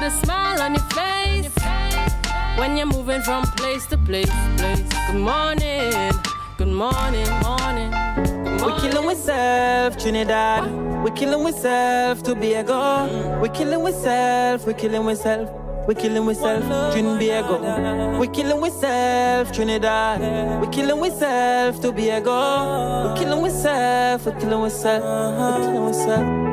a smile on your face when you're moving from place to place. Good morning, good morning, morning. We killing ourselves, Trinidad. We killing ourselves, Tobago. We killing ourselves, we killing ourselves. We killing ourselves, Tobago. We killing ourselves, Trinidad. We killing ourselves, Tobago. We killing ourselves, we killing ourselves, we killing ourselves.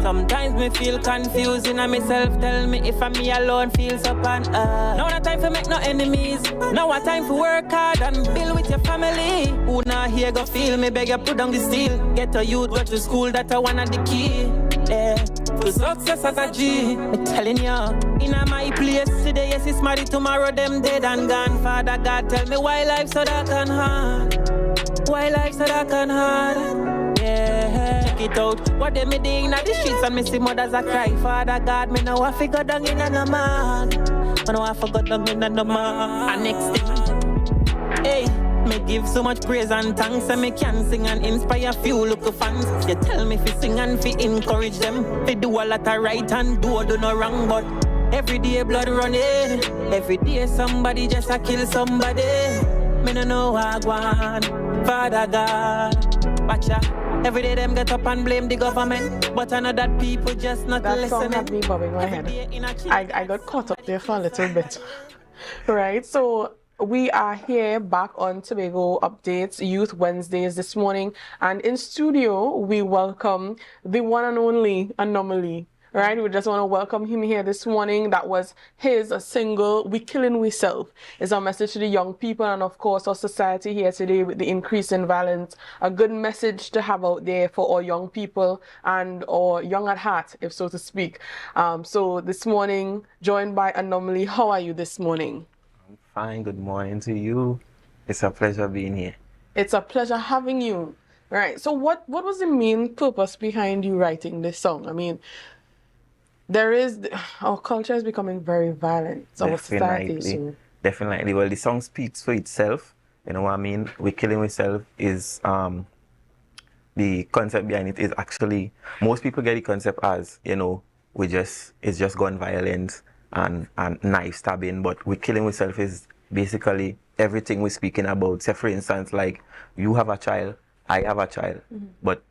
Sometimes me feel confused in myself. Tell me if I'm me alone, feels up and now not time for make no enemies. Now a time for work hard and build with your family. Who not here go feel me, beg you put down the steel. Get a youth, go to school, that one of the key. Yeah, for success as a G, me telling you. In my place today, yes it's married, tomorrow them dead and gone. Father God, tell me why life so dark and hard. Why life so dark and hard. Yeah, check it out. What they me doing in the streets and me see mothers a cry. Father God, me know I figure down in a man. I know I forgot down in a man. And next thing, hey, me give so much praise and thanks and me can sing and inspire few local fans. You tell me fi sing and fi encourage them. Fi do a lot of right and do no wrong, but every day blood running. Every day somebody just a kill somebody. Me no know how I want. Father God, watch ya. Every day them get up and blame the government, but I know that people just not listening. That song had me bobbing my head. I got caught up there for a little bit. Right, so we are here back on Tobago Updates Youth Wednesdays this morning, and in studio we welcome the one and only Anomaly. Right, we just want to welcome him here this morning. That was his single, We Killing We Self. It's our message to the young people and of course our society here today with the increase in violence. A good message to have out there for our young people and or young at heart, if so to speak. So this morning, joined by Anomaly, how are you this morning? I'm fine, good morning to you. It's a pleasure being here. It's a pleasure having you. Right, so what was the main purpose behind you writing this song? I mean, our culture is becoming very violent. Our society. So. Definitely. Well, the song speaks for itself. You know what I mean? We Killing Ourselves is the concept behind it is actually, most people get the concept as, you know, it's just gun violence and knife stabbing, but We Killing Ourselves is basically everything we're speaking about. Say for instance, like you have a child, I have a child, but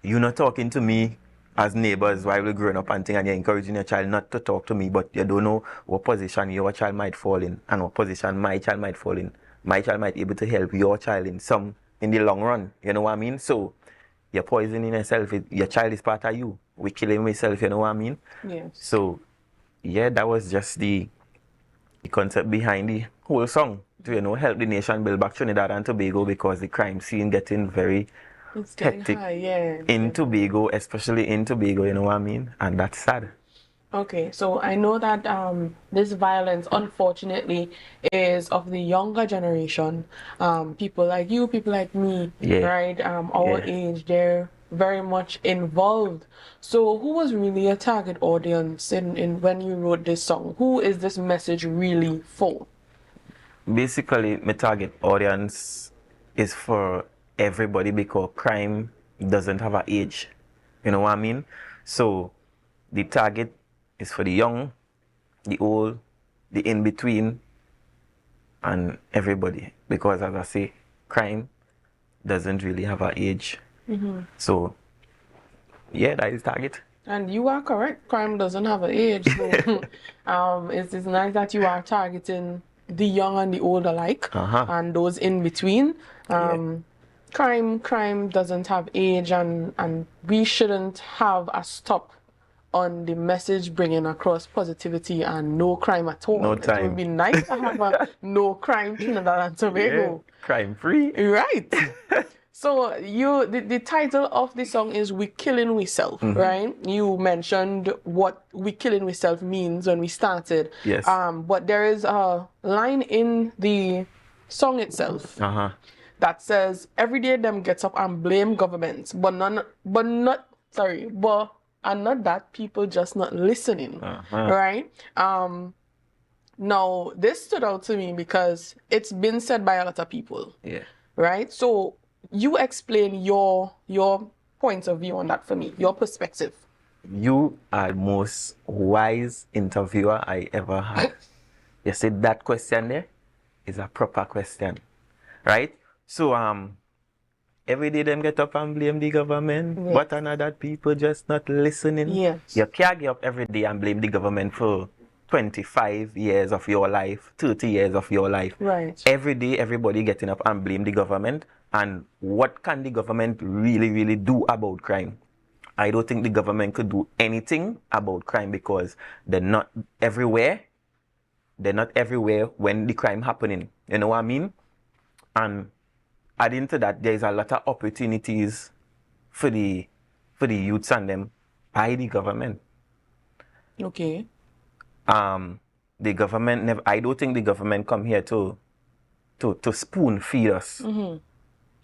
you're not talking to me as neighbors while we're growing up and thing, and you're encouraging your child not to talk to me, but you don't know what position your child might fall in and what position my child might fall in. My child might be able to help your child in the long run, you know what I mean? So you're poisoning yourself, your child is part of you. We're killing ourselves, you know what I mean? Yes. So yeah, that was just the concept behind the whole song, to, you know, help the nation build back Trinidad and Tobago, because the crime scene getting very hectic in Tobago, especially in Tobago, you know what I mean? And that's sad. Okay, so I know that this violence, unfortunately, is of the younger generation. People like you, people like me, right? Our age, they're very much involved. So who was really a target audience in when you wrote this song? Who is this message really for? Basically, my target audience is for everybody, because crime doesn't have an age, you know what I mean? So the target is for the young, the old, the in-between, and everybody, because as I say, crime doesn't really have an age. So yeah, that is target. And you are correct, crime doesn't have an age. So it's nice that you are targeting the young and the old alike, and those in between. Crime doesn't have age, and we shouldn't have a stop on the message bringing across positivity and no crime at all. No time. It would be nice to have a no crime Trinidad and Tobago. Crime free. Right. So the title of the song is We Killing We Self, right? You mentioned what We Killing We Self means when we started. Yes. But there is a line in the song itself that says, every day them gets up and blame government, but not that people just not listening, right? Now, this stood out to me because it's been said by a lot of people, right? So you explain your point of view on that for me, your perspective. You are the most wise interviewer I ever had. You said that question there is a proper question, right? So every day them get up and blame the government, Yes. but another people just not listening. Yes. You can't get up every day and blame the government for 25 years of your life, 30 years of your life. Right. Every day, everybody getting up and blame the government. And what can the government really do about crime? I don't think the government could do anything about crime because they're not everywhere. They're not everywhere when the crime happening. You know what I mean? And adding to that, there's a lot of opportunities for the youths and them by the government. Okay. The government never. I don't think the government come here to spoon feed us. Mm-hmm.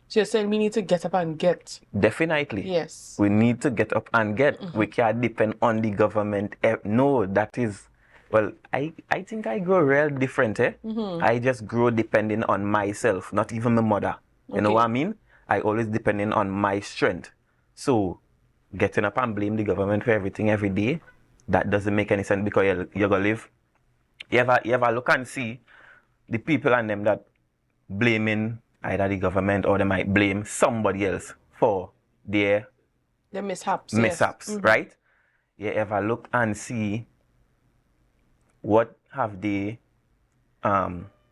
So you're saying we need to get up and get. Definitely. Yes. We need to get up and get. Mm-hmm. We can't depend on the government. No, that is. Well, I think I grow real different. Mm-hmm. I just grow depending on myself, not even my mother. You know what I mean? I always depending on my strength. So getting up and blame the government for everything every day, that doesn't make any sense because you're gonna live. You ever look and see the people and them that blaming either the government or they might blame somebody else for their mishaps, yes. Mm-hmm. Right? You ever look and see what have they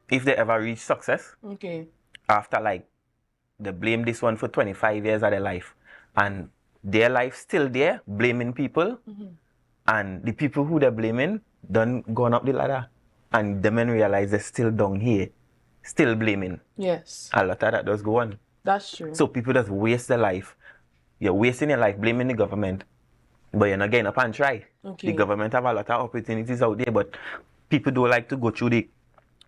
if they ever reach success after like they blame this one for 25 years of their life and their life still there blaming people and the people who they're blaming done gone up the ladder and the men realize they're still down here still blaming. Yes. A lot of that does go on. That's true. So people just waste their life. You're wasting your life blaming the government, but you're not getting up and try. The government have a lot of opportunities out there, but people don't like to go through the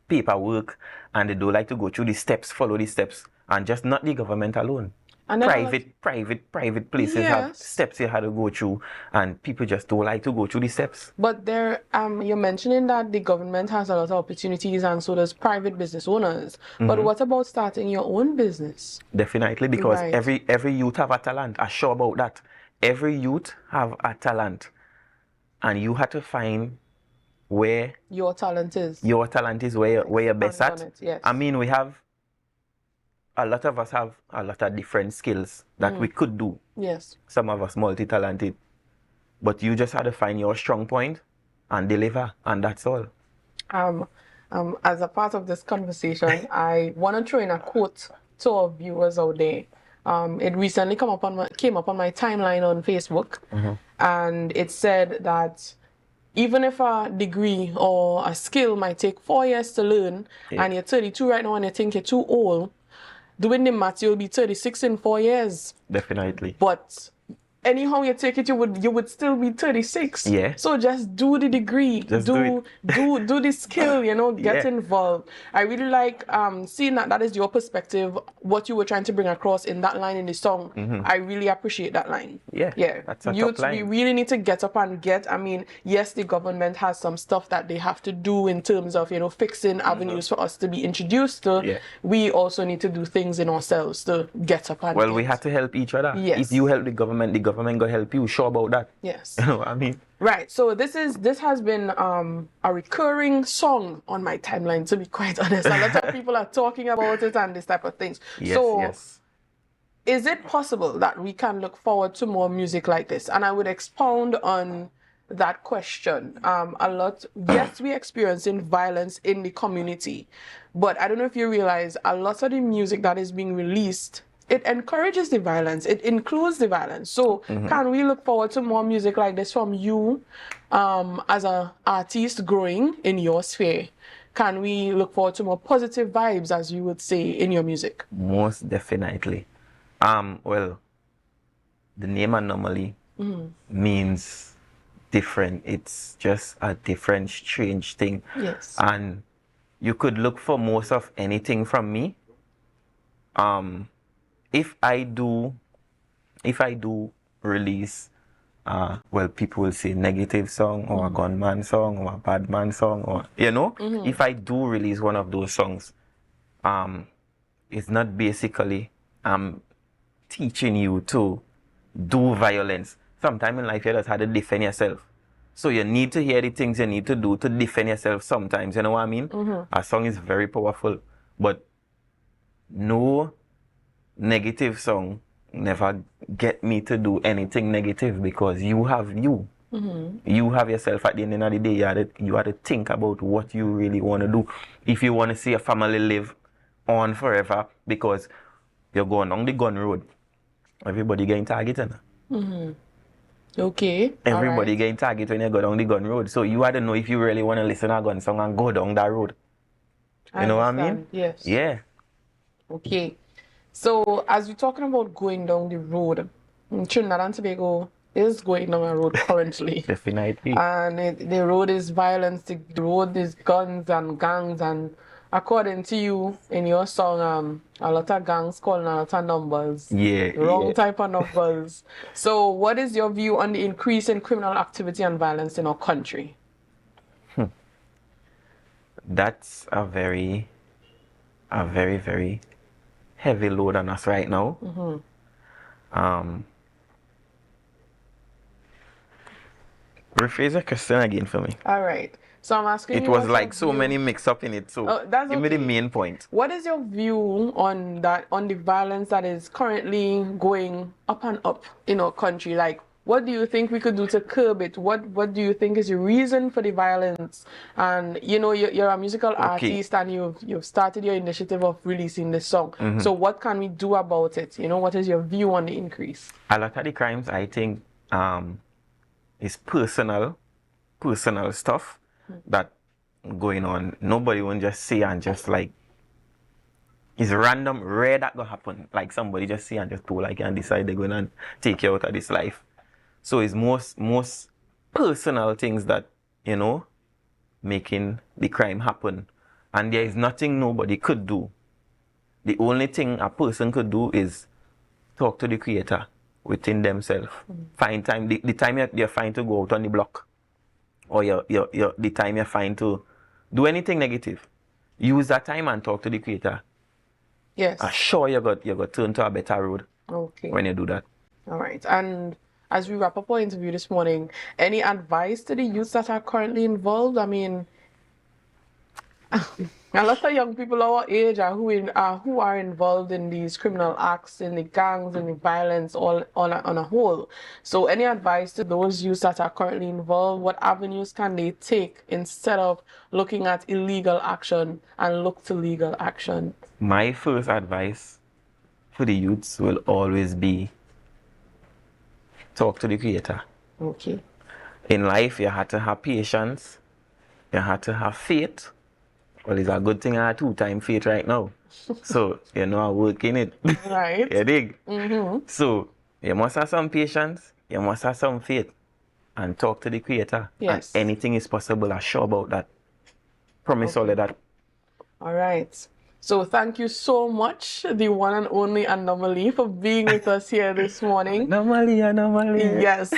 paperwork and they don't like to go through the steps, follow the steps, and just not the government alone. And private places have steps you had to go through, and people just don't like to go through the steps. But there, you're mentioning that the government has a lot of opportunities, and so does private business owners. Mm-hmm. But what about starting your own business? Definitely, because every youth have a talent. I'm sure about that. Every youth have a talent, and you have to find where your talent is. Your talent is where you're best at. Yes. I mean, a lot of us have a lot of different skills that we could do. Yes. Some of us multi-talented. But you just have to find your strong point and deliver, and that's all. As a part of this conversation, I want to throw in a quote to our viewers out there. It recently came up on my timeline on Facebook, and it said that even if a degree or a skill might take 4 years to learn, and you're 32 right now and you think you're too old, doing the math, you'll be 36 in 4 years. Definitely. But anyhow you take it, you would still be 36. Yeah. So just do the degree, do the skill, get involved. I really like seeing that is your perspective, what you were trying to bring across in that line in the song. I really appreciate that line. Yeah. That's a top line. We really need to get up and get. I mean, yes, the government has some stuff that they have to do in terms of, fixing avenues for us to be introduced to. Yeah. We also need to do things in ourselves to get up and Well, we have to help each other. Yes. If you help the government gonna help you. Sure about that. Yes. You know what I mean? Right. So this has been a recurring song on my timeline, to be quite honest. A lot of people are talking about it and this type of things. Yes. Is it possible that we can look forward to more music like this? And I would expound on that question a lot. Yes, we're experiencing violence in the community, but I don't know if you realize a lot of the music that is being released, it encourages the violence. It includes the violence. So can we look forward to more music like this from you as an artist growing in your sphere? Can we look forward to more positive vibes, as you would say, in your music? Most definitely. Well, the name Anomaly means different. It's just a different, strange thing. Yes. And you could look for most of anything from me. If I do release, well, people will say negative song or a gunman song or a bad man song, or if I do release one of those songs, it's not basically teaching you to do violence. sometime in life you just had to defend yourself. So you need to hear the things you need to do to defend yourself sometimes, you know what I mean? A song is very powerful, but no negative song never get me to do anything negative, because you have you. You have yourself. At the end of the day, you have to think about what you really want to do. If you want to see a family live on forever, because you're going on the gun road, everybody getting targeted. Okay. Everybody getting targeted when you go down the gun road. So you have to know if you really want to listen to a gun song and go down that road. You know what I mean? Yes. Yeah. Okay. So as we're talking about going down the road, Trinidad and Tobago is going down a road currently. Definitely. And the road is violence, the road is guns and gangs, and according to you, in your song, a lot of gangs calling a lot of numbers. Yeah. Wrong type of numbers. So what is your view on the increase in criminal activity and violence in our country? That's a very, very heavy load on us right now. Rephrase the question again for me. All right. So I'm asking It you. was like so many mix up in it. So that's give me the okay. main point. What is your view on that, on the violence that is currently going up and up in our country? Like, what do you think we could do to curb it? What do you think is the reason for the violence? And you know, you're a musical artist, and you've started your initiative of releasing this song. So what can we do about it? You know, what is your view on the increase? A lot of the crimes, I think, is personal stuff that going on. Nobody won't just see and just like, it's random, rare that gonna happen. Like somebody just see and just do like and decide they're gonna take you out of this life. So it's most personal things that, you know, making the crime happen. And there is nothing nobody could do. The only thing a person could do is talk to the creator within themselves. Find time. The time you're fine to go out on the block, or the time you're fine to do anything negative, use that time and talk to the creator. Yes. I'm sure you got turn to a better road. Okay. When you do that. All right. And as we wrap up our interview this morning, any advice to the youths that are currently involved? I mean, a lot of young people our age who are involved in these criminal acts, in the gangs, and the violence all on a whole. So any advice to those youths that are currently involved? What avenues can they take instead of looking at illegal action and look to legal action? My first advice for the youths will always be talk to the creator. Okay. In life, you have to have patience. You have to have faith. Well, it's a good thing I have 2-time faith right now. So, you know, I work in it. Right. You dig? So, you must have some patience. You must have some faith. And talk to the creator. Yes. And anything is possible. I'm sure about that. Promise all of that. All right. So thank you so much, the one and only Anomaly, for being with us here this morning. Anomaly. Yes.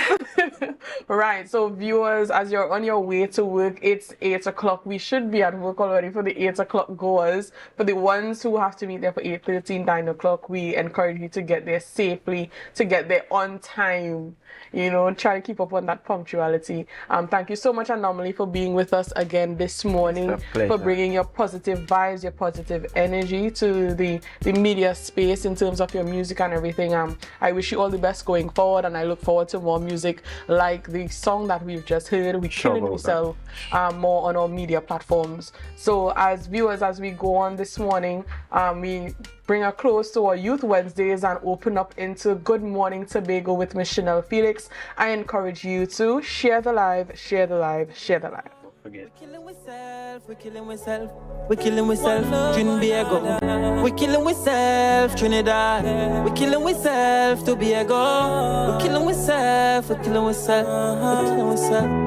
Right. So viewers, as you're on your way to work, it's 8 o'clock. We should be at work already for the 8 o'clock goers. For the ones who have to meet there for 8:30, 9 o'clock, we encourage you to get there safely, to get there on time. You know, try to keep up on that punctuality. Thank you so much, Anomaly, for being with us again this morning, for bringing your positive vibes, your positive energy to the media space in terms of your music and everything. I wish you all the best going forward, and I look forward to more music like the song that we've just heard. We're killing ourselves more on our media platforms. So as viewers, as we go on this morning, we bring a close to our Youth Wednesdays and open up into Good Morning Tobago with Miss Chanel Felix. I encourage you to share the live, share the live, share the live. We're killing ourselves, we're killing ourselves, we're killing ourselves, Tobago. We're killing ourselves, Trinidad. We're killing ourselves, Tobago. We're killing ourselves, we're killing ourselves, we're killing ourselves.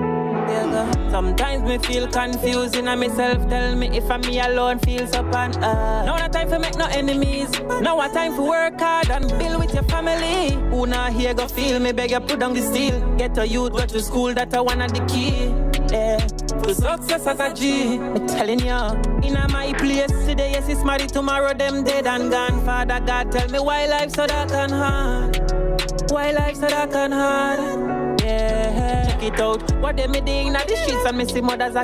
Sometimes me feel confusing and myself tell me if I'm me alone feels up and now not time for make no enemies. Now a time for work hard and build with your family. Who not here go feel me, beg you put down the steel. Get a youth, go to school, that one of the key. Yeah. For success as a G, I'm telling ya. In my place today, yes it's married, tomorrow them dead and gone. Father God tell me why life so dark and hard. Why life so dark and hard? Yeah, check it out. What they me doing at the streets and me see mothers